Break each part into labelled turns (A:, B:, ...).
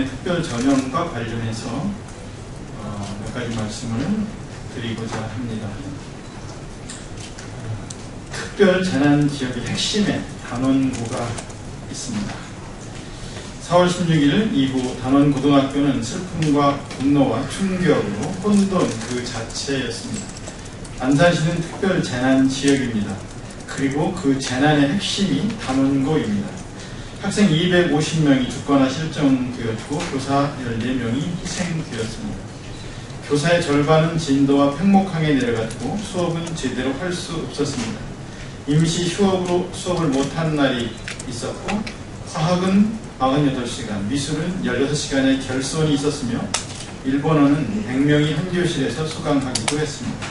A: 특별 전형과 관련해서 몇 가지 말씀을 드리고자 합니다. 특별 재난 지역의 핵심에 단원고가 있습니다. 4월 16일 이후 단원고등학교는 슬픔과 분노와 충격으로 혼돈 그 자체였습니다. 안산시는 특별 재난 지역입니다. 그리고 그 재난의 핵심이 단원고입니다. 학생 250명이 죽거나 실종되었고 교사 14명이 희생되었습니다. 교사의 절반은 진도와 팽목항에 내려갔고 수업은 제대로 할 수 없었습니다. 임시 휴업으로 수업을 못한 날이 있었고 화학은 48시간, 미술은 16시간의 결손이 있었으며 일본어는 100명이 한 교실에서 수강하기도 했습니다.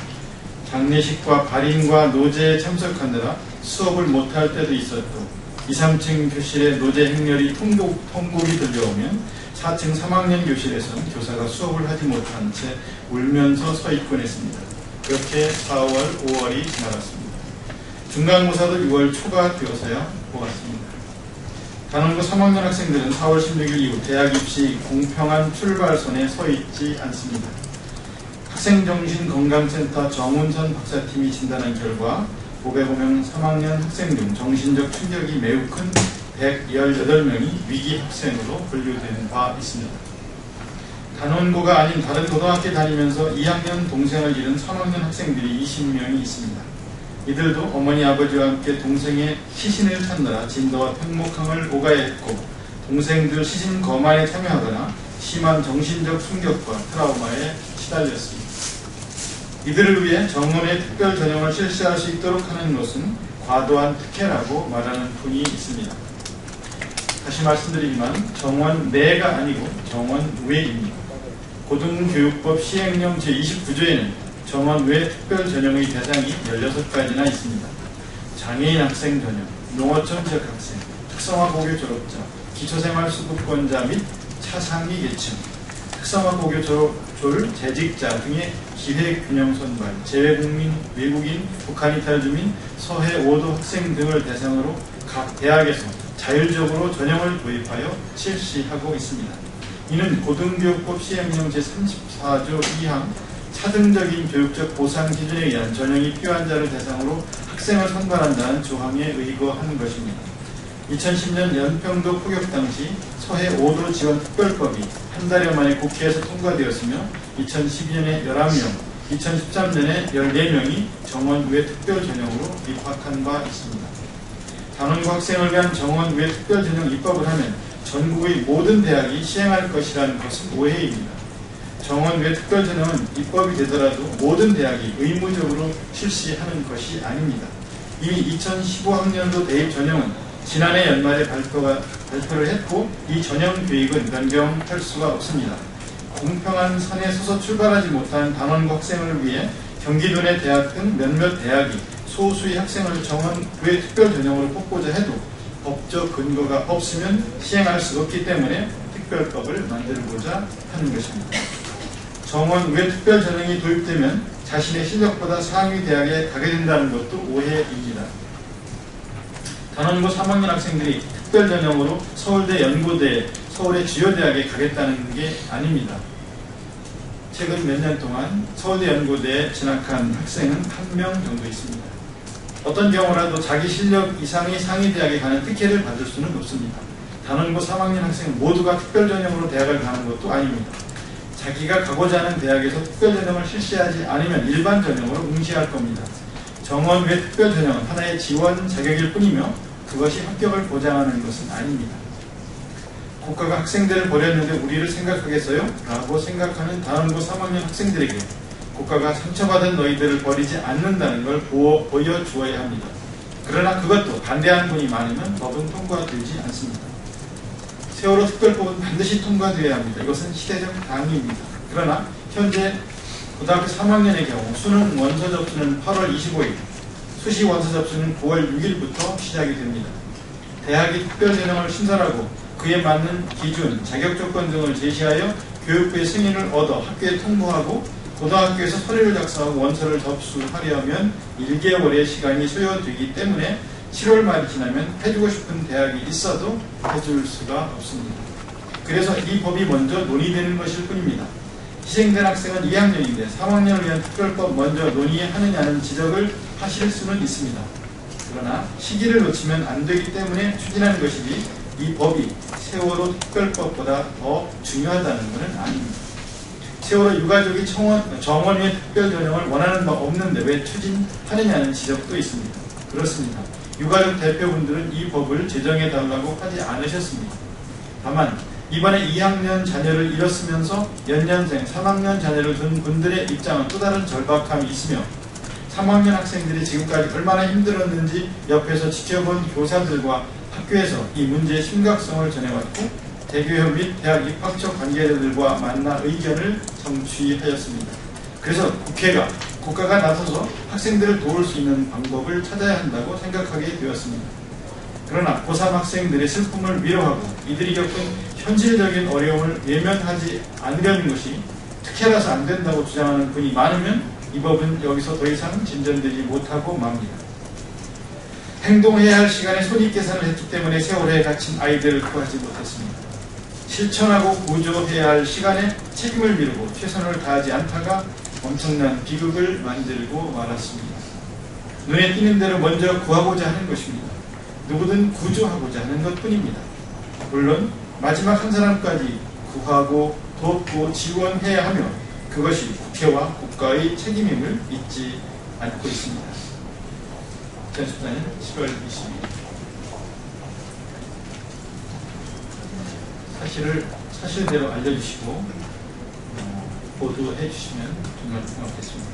A: 장례식과 발인과 노제에 참석하느라 수업을 못할 때도 있었고 2, 3층 교실에 노제 행렬이 통곡이 들려오면 4층 3학년 교실에서는 교사가 수업을 하지 못한 채 울면서 서 있곤 했습니다. 그렇게 4월, 5월이 지나갔습니다. 중간고사도 6월 초가 되어서야 보았습니다. 단원고 3학년 학생들은 4월 16일 이후 대학 입시 공평한 출발선에 서 있지 않습니다. 학생정신건강센터 정운선 박사팀이 진단한 결과 505명 3학년 학생 중 정신적 충격이 매우 큰 118명이 위기 학생으로 분류된 바 있습니다. 단원고가 아닌 다른 고등학교에 다니면서 2학년 동생을 잃은 3학년 학생들이 20명이 있습니다. 이들도 어머니 아버지와 함께 동생의 시신을 찾느라 진도와 팽목항을 오가야 했고 동생들 시신 거만에 참여하거나 심한 정신적 충격과 트라우마에 시달렸습니다. 이들을 위해 정원의 특별 전형을 실시할 수 있도록 하는 것은 과도한 특혜라고 말하는 분이 있습니다. 다시 말씀드리지만 정원 내가 아니고 정원 외입니다. 고등교육법 시행령 제29조에는 정원 외 특별 전형의 대상이 16가지나 있습니다. 장애인 학생 전형, 농어촌 지역 학생, 특성화 고교 졸업자, 기초생활수급권자 및 차상위 계층, 특성화 고교 졸 재직자 등의 기회균형 선발, 재외국민, 외국인, 북한 이탈 주민, 서해 5도 학생 등을 대상으로 각 대학에서 자율적으로 전형을 도입하여 실시하고 있습니다. 이는 고등교육법 시행령 제34조 2항 차등적인 교육적 보상 기준에 의한 전형이 필요한 자를 대상으로 학생을 선발한다는 조항에 의거하는 것입니다. 2010년 연평도 포격 당시 서해 5도 지원 특별법이 한 달여 만에 국회에서 통과되었으며 2012년에 11명, 2013년에 14명이 정원 외 특별 전형으로 입학한 바 있습니다. 단원고 학생을 위한 정원 외 특별 전형 입법을 하면 전국의 모든 대학이 시행할 것이라는 것은 오해입니다. 정원 외 특별 전형은 입법이 되더라도 모든 대학이 의무적으로 실시하는 것이 아닙니다. 이미 2015학년도 대입 전형은 지난해 연말에 발표를 했고 이 전형 계획은 변경할 수가 없습니다. 공평한 선에 서서 출발하지 못한 단원고 학생을 위해 경기도 내 대학 등 몇몇 대학이 소수의 학생을 정원 외 특별 전형으로 뽑고자 해도 법적 근거가 없으면 시행할 수 없기 때문에 특별법을 만들고자 하는 것입니다. 정원 외 특별 전형이 도입되면 자신의 실력보다 상위 대학에 가게 된다는 것도 오해입니다. 단원고 3학년 학생들이 특별 전형으로 서울대, 연고대, 서울의 주요 대학에 가겠다는 게 아닙니다. 최근 몇 년 동안 서울대, 연고대에 진학한 학생은 1명 정도 있습니다. 어떤 경우라도 자기 실력 이상의 상위 대학에 가는 특혜를 받을 수는 없습니다. 단원고 3학년 학생 모두가 특별 전형으로 대학을 가는 것도 아닙니다. 자기가 가고자 하는 대학에서 특별 전형을 실시하지 않으면 일반 전형으로 응시할 겁니다. 정원 외 특별 전형은 하나의 지원 자격일 뿐이며 그것이 합격을 보장하는 것은 아닙니다. 국가가 학생들을 버렸는데 우리를 생각하겠어요? 라고 생각하는 단원고 3학년 학생들에게 국가가 상처받은 너희들을 버리지 않는다는 걸 보여주어야 합니다. 그러나 그것도 반대하는 분이 많으면 법은 통과되지 않습니다. 세월호 특별법은 반드시 통과되어야 합니다. 이것은 시대적 당위입니다. 그러나 현재 고등학교 3학년의 경우 수능 원서 접수는 8월 25일, 수시 원서 접수는 9월 6일부터 시작이 됩니다. 대학이 특별 전형을 신설하고 그에 맞는 기준, 자격 조건 등을 제시하여 교육부의 승인을 얻어 학교에 통보하고 고등학교에서 서류를 작성하고 원서를 접수하려면 1개월의 시간이 소요되기 때문에 7월 말이 지나면 해주고 싶은 대학이 있어도 해줄 수가 없습니다. 그래서 이 법이 먼저 논의되는 것일 뿐입니다. 희생된 학생은 2학년인데 3학년을 위한 특별법 먼저 논의하느냐는 지적을 하실 수는 있습니다. 그러나 시기를 놓치면 안 되기 때문에 추진하는 것이지 이 법이 세월호 특별법보다 더 중요하다는 것은 아닙니다. 세월호 유가족이 정원의 특별 전형을 원하는 바 없는데 왜 추진하느냐는 지적도 있습니다. 그렇습니다. 유가족 대표분들은 이 법을 제정해달라고 하지 않으셨습니다. 다만 이번에 2학년 자녀를 잃었으면서 연년생 3학년 자녀를 둔 분들의 입장은 또 다른 절박함이 있으며 3학년 학생들이 지금까지 얼마나 힘들었는지 옆에서 지켜본 교사들과 학교에서 이 문제의 심각성을 전해왔고 대교협 및 대학 입학처 관계자들과 만나 의견을 청취하였습니다. 그래서 국가가 나서서 학생들을 도울 수 있는 방법을 찾아야 한다고 생각하게 되었습니다. 그러나 고3 학생들의 슬픔을 위로하고 이들이 겪은 현실적인 어려움을 외면하지 않으려는 것이 특혜라서 안 된다고 주장하는 분이 많으면 이 법은 여기서 더 이상 진전되지 못하고 맙니다. 행동해야 할 시간에 손익계산을 했기 때문에 세월호에 갇힌 아이들을 구하지 못했습니다. 실천하고 구조해야 할 시간에 책임을 미루고 최선을 다하지 않다가 엄청난 비극을 만들고 말았습니다. 눈에 띄는 대로 먼저 구하고자 하는 것입니다. 누구든 구조하고자 하는 것뿐입니다. 물론 마지막 한 사람까지 구하고 돕고 지원해야 하며 그것이 국회와 국가의 책임임을 잊지 않고 있습니다. 2014년 10월 20일 사실을 사실대로 알려주시고 보도해 주시면 정말 고맙겠습니다.